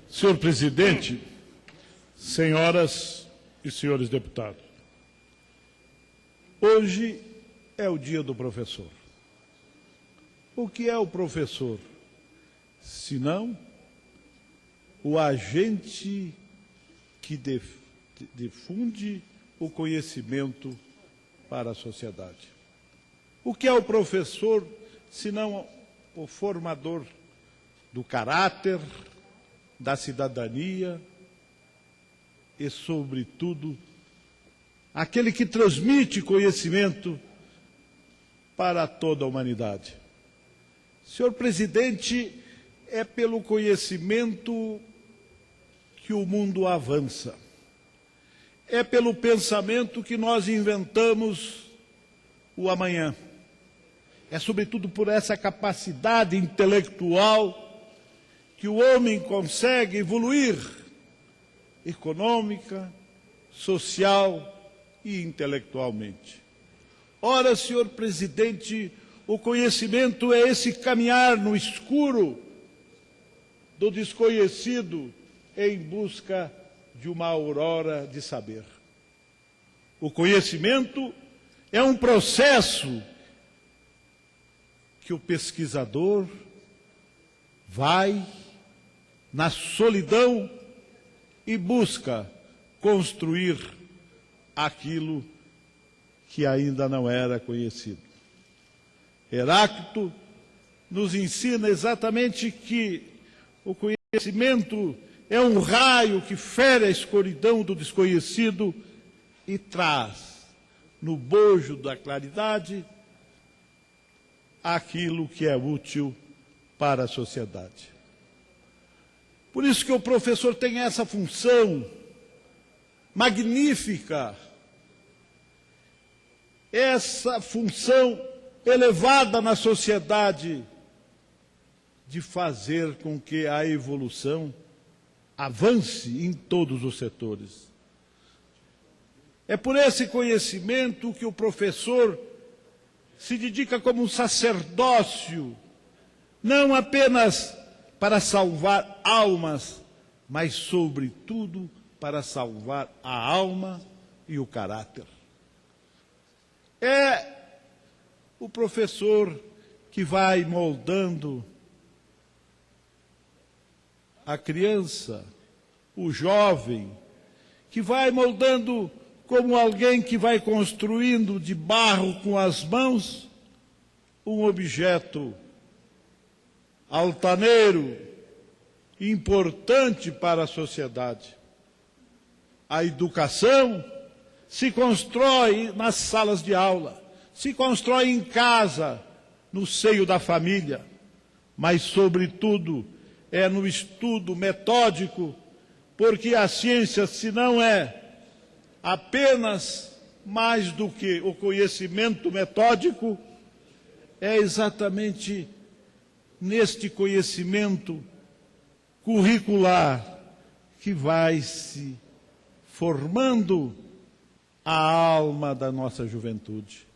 Senhor presidente, senhoras e senhores deputados, hoje é o dia do professor. O que é o professor? Senão o agente que difunde o conhecimento para a sociedade. O que é o professor, senão o formador do caráter, da cidadania e, sobretudo, aquele que transmite conhecimento para toda a humanidade. Senhor presidente, é pelo conhecimento que o mundo avança. É pelo pensamento que nós inventamos o amanhã. É sobretudo por essa capacidade intelectual que o homem consegue evoluir econômica, social e intelectualmente. Ora, senhor presidente, o conhecimento é esse caminhar no escuro do desconhecido em busca de uma aurora de saber. O conhecimento é um processo que o pesquisador vai na solidão e busca construir aquilo que ainda não era conhecido. Heráclito nos ensina exatamente que o conhecimento é um raio que fere a escuridão do desconhecido e traz no bojo da claridade aquilo que é útil para a sociedade. Por isso que o professor tem essa função magnífica, essa função elevada na sociedade de fazer com que a evolução avance em todos os setores. É por esse conhecimento que o professor se dedica como um sacerdócio, não apenas para salvar almas, mas, sobretudo, para salvar a alma e o caráter. É o professor que vai moldando a criança, o jovem, que vai moldando como alguém que vai construindo de barro com as mãos um objeto altaneiro, importante para a sociedade. A educação se constrói nas salas de aula, se constrói em casa, no seio da família, mas, sobretudo, é no estudo metódico, porque a ciência, se não é apenas mais do que o conhecimento metódico, é exatamente neste conhecimento curricular que vai se formando a alma da nossa juventude,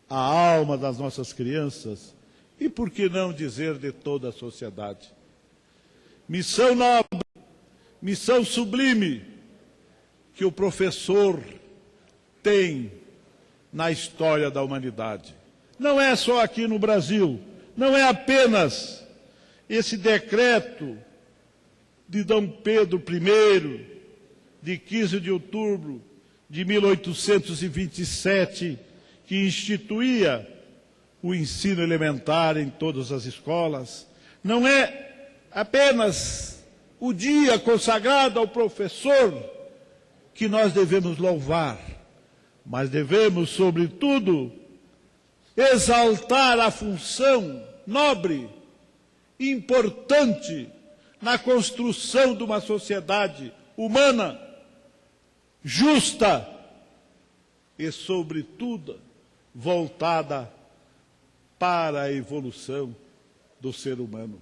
a alma das nossas crianças e, por que não dizer, de toda a sociedade. Missão nobre, missão sublime que o professor tem na história da humanidade. Não é só aqui no Brasil, não é apenas esse decreto de Dom Pedro I, de 15 de outubro de 1827, que instituía o ensino elementar em todas as escolas. Não é apenas o dia consagrado ao professor que nós devemos louvar, mas devemos, sobretudo, exaltar a função nobre, importante, na construção de uma sociedade humana, justa e, sobretudo, voltada para a evolução do ser humano.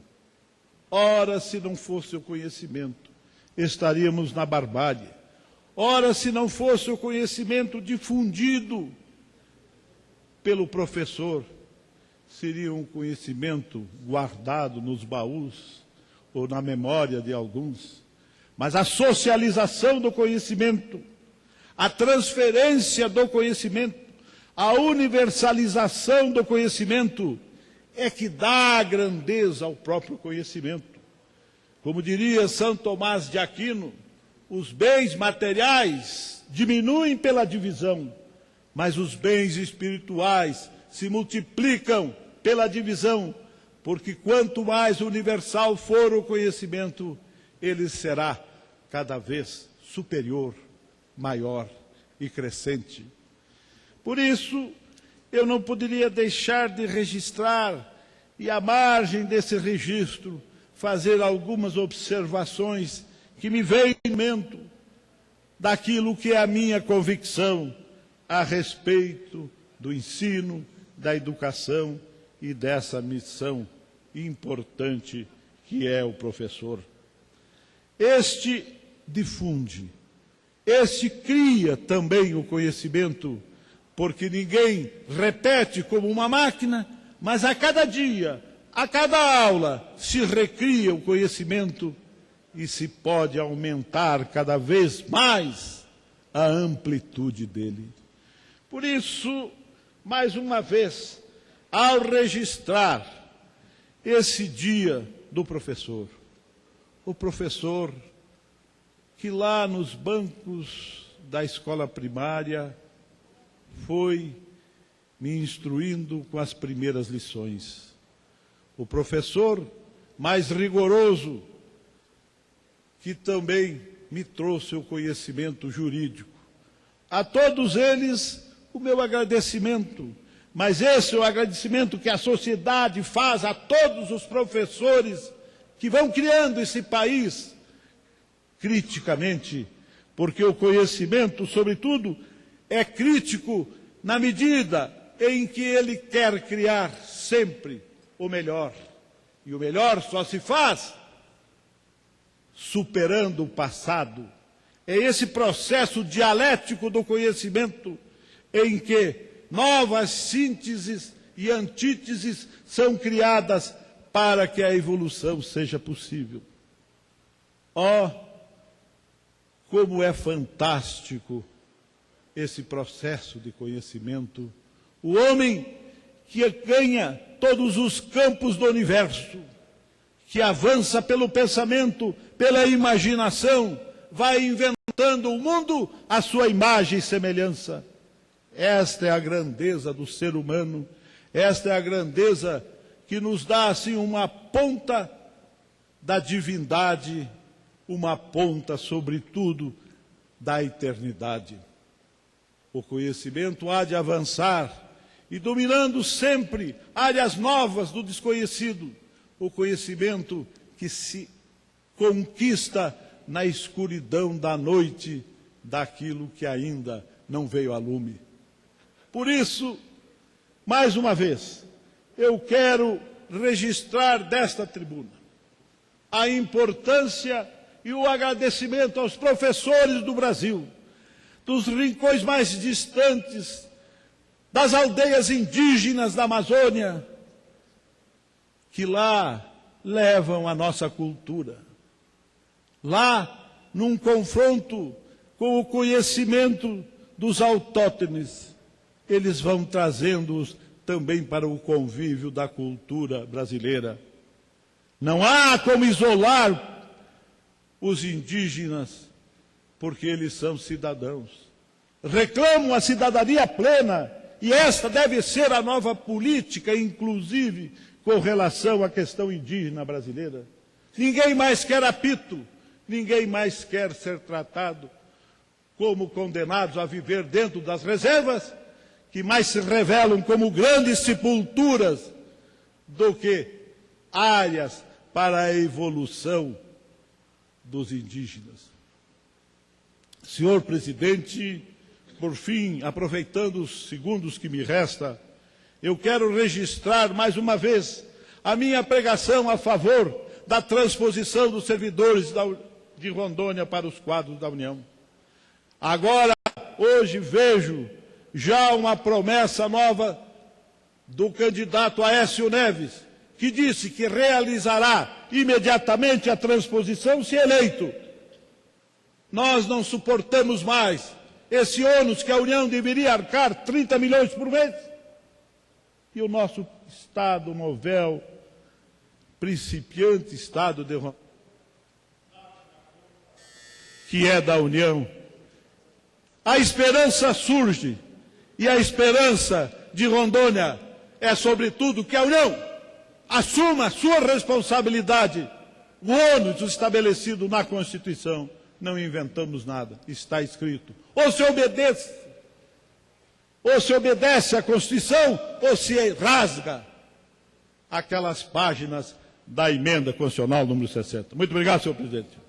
Ora, se não fosse o conhecimento, estaríamos na barbárie. Ora, se não fosse o conhecimento difundido pelo professor, seria um conhecimento guardado nos baús, ou na memória de alguns, mas a socialização do conhecimento, a transferência do conhecimento, a universalização do conhecimento é que dá a grandeza ao próprio conhecimento. Como diria São Tomás de Aquino, os bens materiais diminuem pela divisão, mas os bens espirituais se multiplicam pela divisão, porque quanto mais universal for o conhecimento, ele será cada vez superior, maior e crescente. Por isso, eu não poderia deixar de registrar, e à margem desse registro, fazer algumas observações que me veem em mente daquilo que é a minha convicção a respeito do ensino, da educação e dessa missão importante que é o professor. Este difunde, este cria também o conhecimento, porque ninguém repete como uma máquina, mas a cada dia, a cada aula, se recria o conhecimento e se pode aumentar cada vez mais a amplitude dele. Por isso, mais uma vez, ao registrar esse dia do professor, o professor que lá nos bancos da escola primária foi me instruindo com as primeiras lições. O professor mais rigoroso, que também me trouxe o conhecimento jurídico. A todos eles, o meu agradecimento, mas esse é o agradecimento que a sociedade faz a todos os professores que vão criando esse país criticamente, porque o conhecimento, sobretudo, é crítico na medida em que ele quer criar sempre o melhor. E o melhor só se faz superando o passado. É esse processo dialético do conhecimento em que novas sínteses e antíteses são criadas para que a evolução seja possível. Oh, como é fantástico esse processo de conhecimento. O homem que ganha todos os campos do universo, que avança pelo pensamento, pela imaginação, vai inventando o mundo à sua imagem e semelhança. Esta é a grandeza do ser humano, esta é a grandeza que nos dá assim uma ponta da divindade, uma ponta, sobretudo, da eternidade. O conhecimento há de avançar e dominando sempre áreas novas do desconhecido, o conhecimento que se conquista na escuridão da noite daquilo que ainda não veio a lume. Por isso, mais uma vez, eu quero registrar desta tribuna a importância e o agradecimento aos professores do Brasil, dos rincões mais distantes, das aldeias indígenas da Amazônia, que lá levam a nossa cultura. Lá, num confronto com o conhecimento dos autóctones, eles vão trazendo-os também para o convívio da cultura brasileira. Não há como isolar os indígenas, porque eles são cidadãos. Reclamam a cidadania plena, e esta deve ser a nova política, inclusive com relação à questão indígena brasileira. Ninguém mais quer apito, ninguém mais quer ser tratado como condenados a viver dentro das reservas, que mais se revelam como grandes sepulturas do que áreas para a evolução dos indígenas. Senhor presidente, por fim, aproveitando os segundos que me resta, eu quero registrar mais uma vez a minha pregação a favor da transposição dos servidores de Rondônia para os quadros da União. Agora, hoje, vejo já uma promessa nova do candidato Aécio Neves, que disse que realizará imediatamente a transposição se eleito. Nós não suportamos mais esse ônus que a União deveria arcar 30 milhões por mês. E o nosso Estado novel, principiante Estado de Rondônia, que é da União, a esperança surge, e a esperança de Rondônia é, sobretudo, que a União assuma a sua responsabilidade, o ônus estabelecido na Constituição. Não inventamos nada, está escrito. Ou se obedece à Constituição, ou se rasga aquelas páginas da emenda constitucional número 60. Muito obrigado, senhor presidente.